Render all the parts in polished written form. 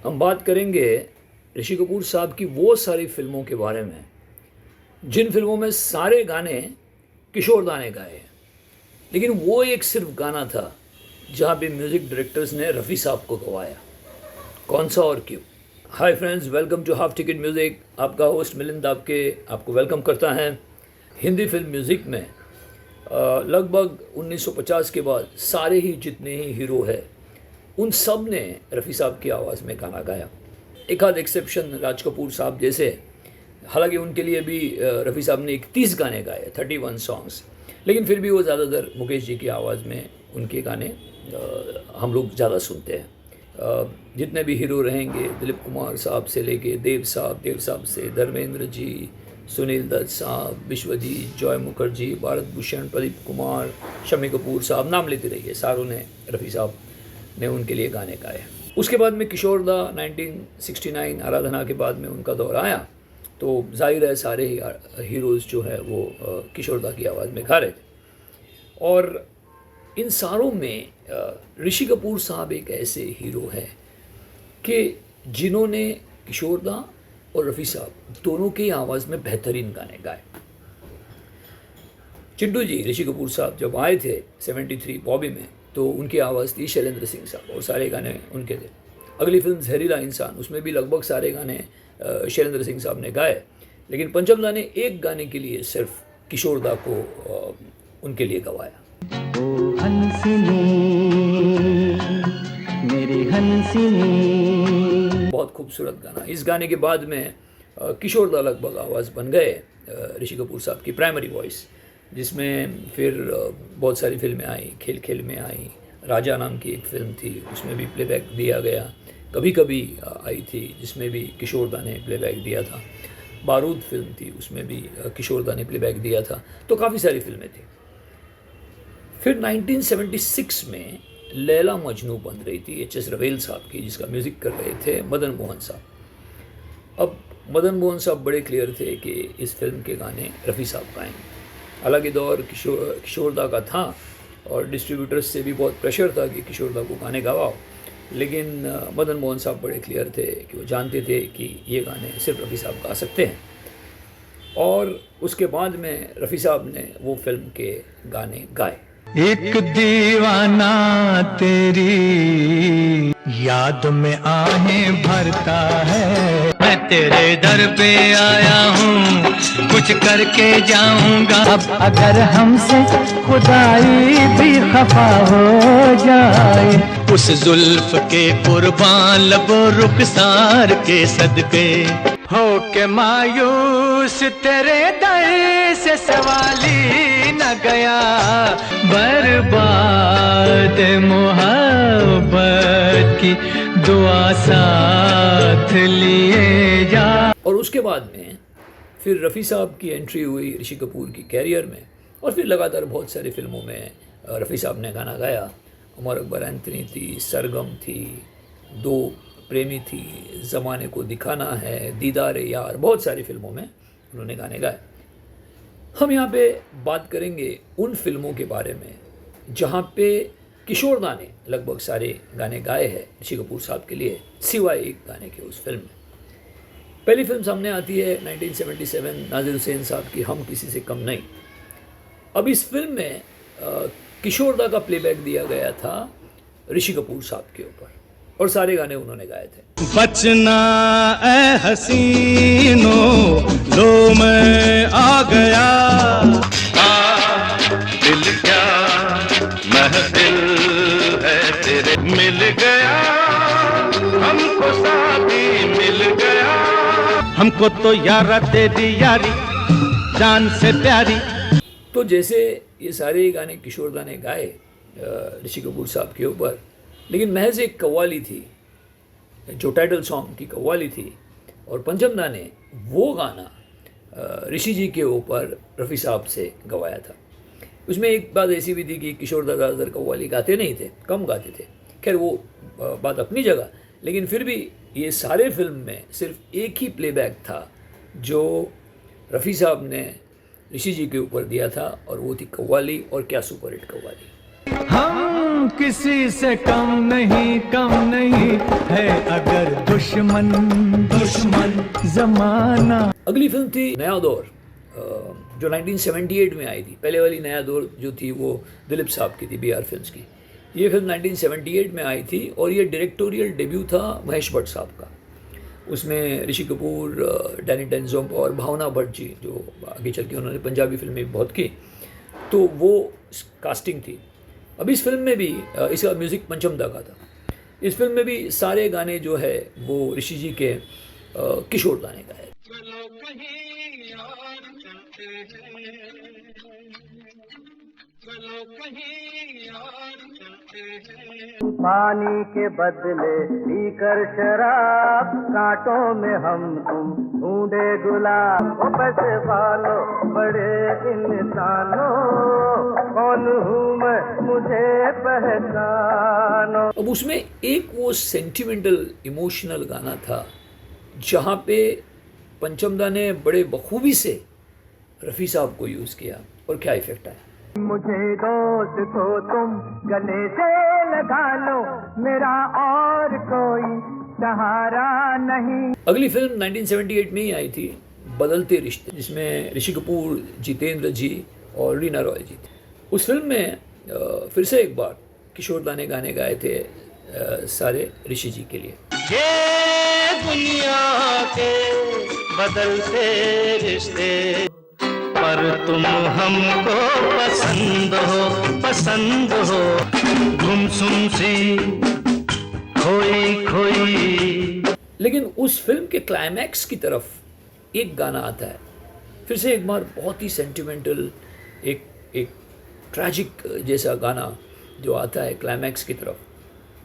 हम बात करेंगे ऋषि कपूर साहब की वो सारी फिल्मों के बारे में जिन फिल्मों में सारे गाने किशोर दा ने गाए हैं, लेकिन वो एक सिर्फ गाना था जहाँ पे म्यूज़िक डायरेक्टर्स ने रफ़ी साहब को गवाया। कौन सा और क्यों? Hi friends, welcome to half ticket music. आपका होस्ट मिलिंद आपको वेलकम करता है। हिंदी फिल्म म्यूज़िक में लगभग 1950 के बाद सारे ही जितने ही हीरो हैं उन सब ने रफ़ी साहब की आवाज़ में गाना गाया। एक आध एक्सेप्शन राज कपूर साहब जैसे, हालांकि उनके लिए भी रफ़ी साहब ने 31 गाने गाए, 31 सॉन्ग्स, लेकिन फिर भी वो ज़्यादातर मुकेश जी की आवाज़ में उनके गाने हम लोग ज़्यादा सुनते हैं। जितने भी हीरो रहेंगे, दिलीप कुमार साहब से लेके देव साहब से धर्मेंद्र जी, सुनील दत्त साहब, विश्वजीत, जॉय मुखर्जी, भारत भूषण, प्रदीप कुमार, शम्मी कपूर साहब, नाम लेते रहिए, सारों ने रफ़ी साहब ने उनके लिए गाने गाए। उसके बाद में किशोर दा 1969 आराधना के बाद में उनका दौर आया, तो जाहिर है सारे ही हीरोज़ जो है वो किशोर दा की आवाज़ में गा रहे थे। और इन सारों में ऋषि कपूर साहब एक ऐसे हीरो हैं कि जिन्होंने किशोर दा और रफ़ी साहब दोनों की आवाज़ में बेहतरीन गाने गाए। चिंटू जी, ऋषि कपूर साहब जब आए थे 73 बॉबी में, तो उनकी आवाज़ थी शैलेंद्र सिंह साहब और सारे गाने उनके थे। अगली फिल्म जहरीला इंसान, उसमें भी लगभग सारे गाने शैलेंद्र सिंह साहब ने गाए, लेकिन पंचम दा ने एक गाने के लिए सिर्फ किशोर दा को उनके लिए गवाया। ओ हंसिनी, मेरी हंसिनी। बहुत खूबसूरत गाना। इस गाने के बाद में किशोर दा लगभग आवाज़ बन गए ऋषि कपूर साहब की प्राइमरी वॉइस, जिसमें फिर बहुत सारी फिल्में आई। खेल खेल में आई, राजा नाम की एक फिल्म थी, उसमें भी प्लेबैक दिया गया। कभी कभी आई थी जिसमें भी किशोर दा ने प्लेबैक दिया था। बारूद फिल्म थी, उसमें भी किशोर दा ने प्लेबैक दिया था। तो काफ़ी सारी फिल्में थी। फिर 1976 में लैला मजनू बन रही थी एच.एस. रवेल साहब की, जिसका म्यूज़िक कर रहे थे मदन मोहन साहब। अब मदन मोहन साहब बड़े क्लियर थे कि इस फिल्म के गाने रफ़ी साहब गाएंगे। हालांकि दौर किशोर दा का था और डिस्ट्रीब्यूटर्स से भी बहुत प्रेशर था कि किशोर दा को गाने गवाओ, लेकिन मदन मोहन साहब बड़े क्लियर थे कि वो जानते थे कि ये गाने सिर्फ रफ़ी साहब गा सकते हैं। और उसके बाद में रफ़ी साहब ने वो फिल्म के गाने गाए। एक दीवाना तेरी याद में आहें भरता है। मैं तेरे दर पे आया हूँ, कुछ करके जाऊंगा। अब अगर हमसे खुदाई भी खफा हो जाए, उस जुल्फ के कुर्बान लबो रुखसार के सदके हो के मायूस तेरे दर से सवाली न गया। बर्बाद मोहब्बत की दुआ साथ लिए जा। और उसके बाद में फिर रफ़ी साहब की एंट्री हुई ऋषि कपूर की कैरियर में, और फिर लगातार बहुत सारी फिल्मों में रफ़ी साहब ने गाना गाया। उमर अकबर एंथनी थी, सरगम थी, दो प्रेमी थी, ज़माने को दिखाना है, दीदार यार, बहुत सारी फिल्मों में उन्होंने गाने गाए। हम यहाँ पे बात करेंगे उन फिल्मों के बारे में जहाँ पे किशोर दा ने लगभग सारे गाने गाए हैं ऋषि कपूर साहब के लिए, सिवाय एक गाने के उस फिल्म में। पहली फिल्म सामने आती है 1977 नाज़िर हुसैन साहब की, हम किसी से कम नहीं। अब इस फिल्म में किशोर दा का प्लेबैक दिया गया था ऋषि कपूर साहब के ऊपर, और सारे गाने उन्होंने गाए थे। बचना ए हसीनो, लो मैं आ गया। दिल क्या महफिल है तेरे, मिल गया हमको, साथी मिल गया हमको तो यारा तेरी यारी जान से प्यारी। तो जैसे ये सारे गाने किशोर दा ने गाए ऋषि कपूर साहब के ऊपर, लेकिन महज एक कव्वाली थी जो टाइटल सॉन्ग की कव्वाली थी, और पंचम दा ने वो गाना ऋषि जी के ऊपर रफ़ी साहब से गवाया था। उसमें एक बात ऐसी भी थी कि किशोर दा ज़्यादातर कव्वाली गाते नहीं थे, कम गाते थे। खैर वो बात अपनी जगह, लेकिन फिर भी ये सारे फिल्म में सिर्फ एक ही प्लेबैक था जो रफ़ी साहब ने ऋषि जी के ऊपर दिया था, और वो थी कव्वाली, और क्या सुपरहिट कव्वाली। हम हम किसी से कम नहीं है अगर दुश्मन जमाना। अगली फिल्म थी नया दौर, जो 1978 में आई थी। पहले वाली नया दौर जो थी वो दिलीप साहब की थी, BR फिल्म्स की। ये फिल्म 1978 में आई थी और ये डायरेक्टोरियल डेब्यू था महेश भट्ट साहब का। उसमें ऋषि कपूर, डैनी डेंजोंग और भावना भट्ट जी, जो आगे चल के उन्होंने पंजाबी फिल्में बहुत की, तो वो कास्टिंग थी। अब इस फिल्म में भी इसका म्यूज़िक पंचम दा का था। इस फिल्म में भी सारे गाने जो है वो ऋषि जी के किशोर दा ने गाए। पानी के बदले पीकर शराब, कांटों में हम तुम ढूंढे गुलाब। ओ बस वालो बड़े इंसानों, कौन हूँ मैं मुझे पहचानो। अब उसमें एक वो सेंटिमेंटल इमोशनल गाना था जहाँ पे पंचमदा ने बड़े बखूबी से रफ़ी साहब को यूज़ किया और क्या इफेक्ट आया। मुझे दोस्त को तुम गले से लगा लो, मेरा और कोई सहारा नहीं। अगली फिल्म 1978 में ही आई थी, बदलते रिश्ते, जिसमें ऋषि कपूर, जितेंद्र जी और रीना रॉय जी थे। उस फिल्म में फिर से एक बार किशोर दा ने गाने गाए थे सारे ऋषि जी के लिए। ये दुनिया के बदलते रिश्ते, पर तुम हमको पसंद हो गुमसुम सी खोई। लेकिन उस फिल्म के क्लाइमैक्स की तरफ एक गाना आता है, फिर से एक बार बहुत ही सेंटिमेंटल, एक ट्रैजिक जैसा गाना जो आता है क्लाइमैक्स की तरफ।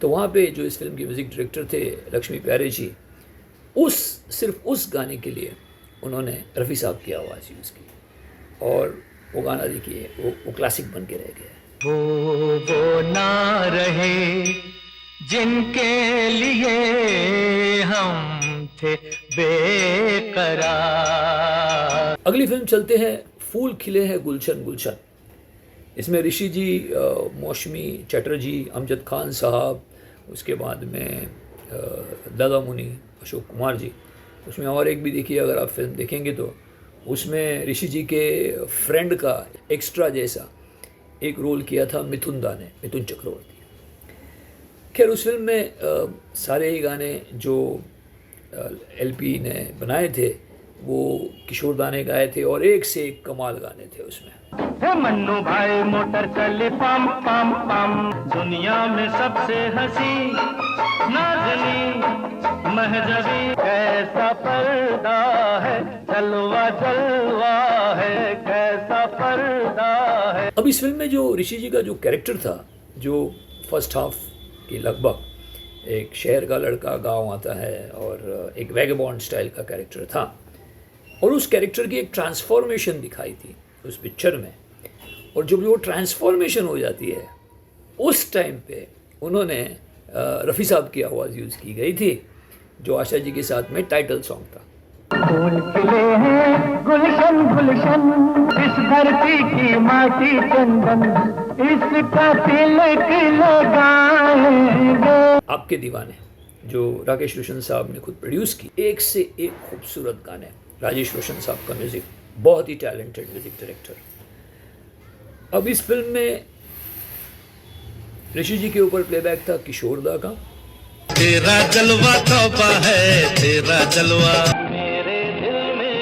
तो वहाँ पे जो इस फिल्म के म्यूज़िक डायरेक्टर थे लक्ष्मी प्यारे जी, सिर्फ उस गाने के लिए उन्होंने रफ़ी साहब की आवाज़ यूज़ की और वो गाना देखिए वो क्लासिक बन के रह गया। वो ना रहे जिनके लिए हम थे बेकरार। अगली फिल्म चलते हैं फूल खिले हैं गुलशन गुलशन। इसमें ऋषि जी, मौसमी चटर्जी, अमजद खान साहब, उसके बाद में दादा मुनि, अशोक कुमार जी। उसमें और एक भी देखिए, अगर आप फिल्म देखेंगे तो उसमें ऋषि जी के फ्रेंड का एक्स्ट्रा जैसा एक रोल किया था मिथुन दा ने, मिथुन चक्रवर्ती। खैर उस फिल्म में सारे ही गाने जो LP ने बनाए थे वो किशोर दा ने गाए थे और एक से एक कमाल गाने थे उसमें। मन्नू भाई मोटर चली पम पम पम, दुनिया में सबसे हंसी नाज़नी महजबी, कैसा पर्दा है जलवा जलवा है, कैसा पर्दा है। अब इस फिल्म में जो ऋषि जी का जो कैरेक्टर था, जो फर्स्ट हाफ की लगभग एक शहर का लड़का गांव आता है और एक वैगबॉन्ड स्टाइल का कैरेक्टर था, और उस कैरेक्टर की एक ट्रांसफॉर्मेशन दिखाई थी उस पिक्चर में। और जब वो ट्रांसफॉर्मेशन हो जाती है उस टाइम पे उन्होंने रफ़ी साहब की आवाज़ यूज़ की गई थी, जो आशा जी के साथ में टाइटल सॉन्ग था। फूल खिले हैं गुलशन गुलशन, इस धरती की माटी चंदन, इसका तिलक लगाएंगे। आपके दीवाने, जो राकेश रोशन साहब ने खुद प्रोड्यूस की, एक से एक खूबसूरत गाने। राजेश रोशन साहब का म्यूज़िक, बहुत ही टैलेंटेड म्यूज़िक डायरेक्टर। अब इस फिल्म में ऋषि जी के ऊपर प्लेबैक था किशोर दा का। तेरा जलवा तौबा है तेरा जलवा, मेरे दिल में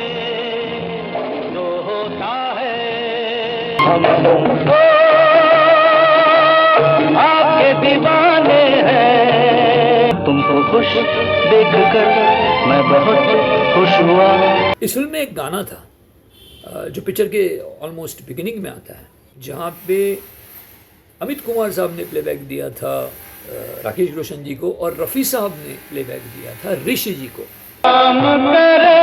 जो होता है हम आपके दीवाने हैं, तुमको खुश देखकर मैं बहुत खुश हुआ। इस फिल्म में एक गाना था जो पिक्चर के ऑलमोस्ट बिगिनिंग में आता है, जहाँ पे अमित कुमार साहब ने प्लेबैक दिया था राकेश रोशन जी को, और रफ़ी साहब ने प्लेबैक दिया था ऋषि जी को। करे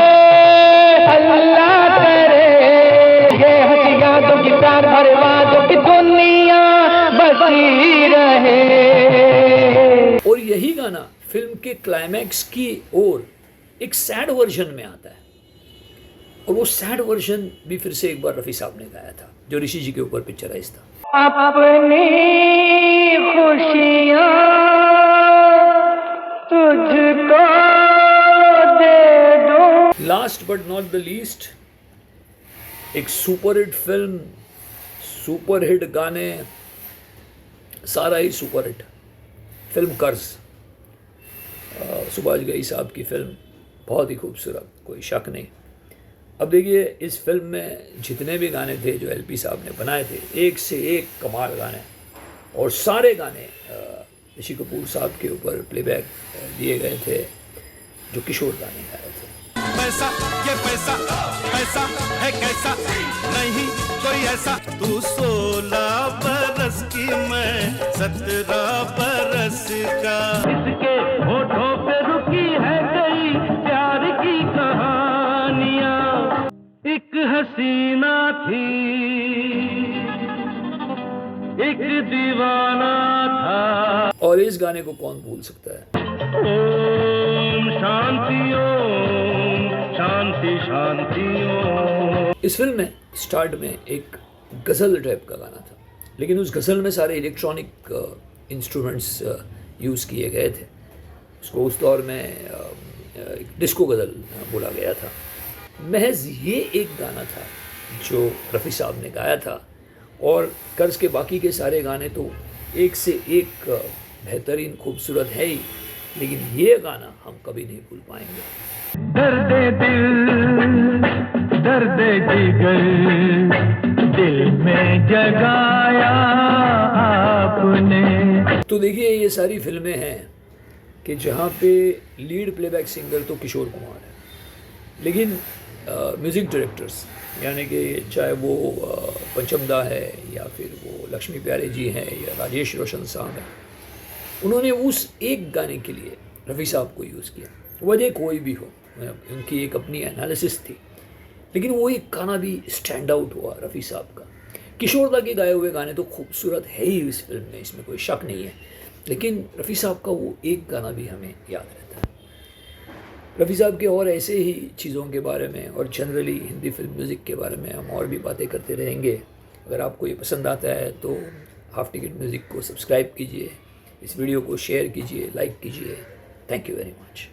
अल्लाह करे, ये हथियार तो गिटार भरवा दो कि दुनिया बसी रहे। और यही गाना फिल्म के क्लाइमैक्स की ओर एक सैड वर्जन में आता है। और वो सैड वर्जन भी फिर से एक बार रफ़ी साहब ने गाया था, जो ऋषि जी के ऊपर पिक्चराइज था। अपनी खुशियाँ तुझको दे दूं। Last but not the least, एक सुपरहिट फिल्म, सुपरहिट गाने, सारा ही सुपरहिट, फिल्म कर्ज, सुभाष घई साहब की फिल्म, बहुत ही खूबसूरत, कोई शक नहीं। अब देखिए इस फिल्म में जितने भी गाने थे जो एलपी साहब ने बनाए थे, एक से एक कमाल गाने, और सारे गाने ऋषि कपूर साहब के ऊपर प्लेबैक दिए गए थे, जो किशोर गाने गाए थे। पैसा ये पैसा पैसा है कैसा, नहीं कोई ऐसा। तू 16 बरस की, मैं 17 बरस का। इसके होठों पे रुकी है कई प्यार की कहानियाँ। एक हसीना थी, एक दीवाना था। और इस गाने को कौन भूल सकता है। ओम शांति ओम शांति शांति ओम। इस फिल्म में स्टार्ट में एक गज़ल टाइप का गाना था, लेकिन उस गज़ल में सारे इलेक्ट्रॉनिक इंस्ट्रूमेंट्स यूज़ किए गए थे। उसको उस दौर में डिस्को गज़ल बोला गया था। महज ये एक गाना था जो रफ़ी साहब ने गाया था, और कर्ज के बाकी के सारे गाने तो एक से एक बेहतरीन खूबसूरत है ही, लेकिन ये गाना हम कभी नहीं भूल पाएंगे। दर्द दिल दर्द जिगर दिल में जगाया आपने। तो देखिए ये सारी फिल्में हैं कि जहाँ पे लीड प्लेबैक सिंगर तो किशोर कुमार है, लेकिन म्यूज़िक डायरेक्टर्स यानी कि चाहे वो पंचमदा है या फिर वो लक्ष्मी प्यारे जी हैं या राजेश रोशन साहब हैं, उन्होंने उस एक गाने के लिए रफ़ी साहब को यूज़ किया। वजह कोई भी हो, उनकी एक अपनी एनालिसिस थी, लेकिन वो एक गाना भी स्टैंड आउट हुआ रफ़ी साहब का। किशोरदा के गाए हुए गाने तो खूबसूरत है ही इस फिल्म में, इसमें कोई शक नहीं है, लेकिन रफ़ी साहब का वो एक गाना भी हमें याद रहता है। रफ़ी साहब के और ऐसे ही चीज़ों के बारे में और जनरली हिंदी फिल्म म्यूज़िक के बारे में हम और भी बातें करते रहेंगे। अगर आपको ये पसंद आता है तो हाफ टिकट म्यूज़िक को सब्सक्राइब कीजिए, इस वीडियो को शेयर कीजिए, लाइक कीजिए। Thank you very much.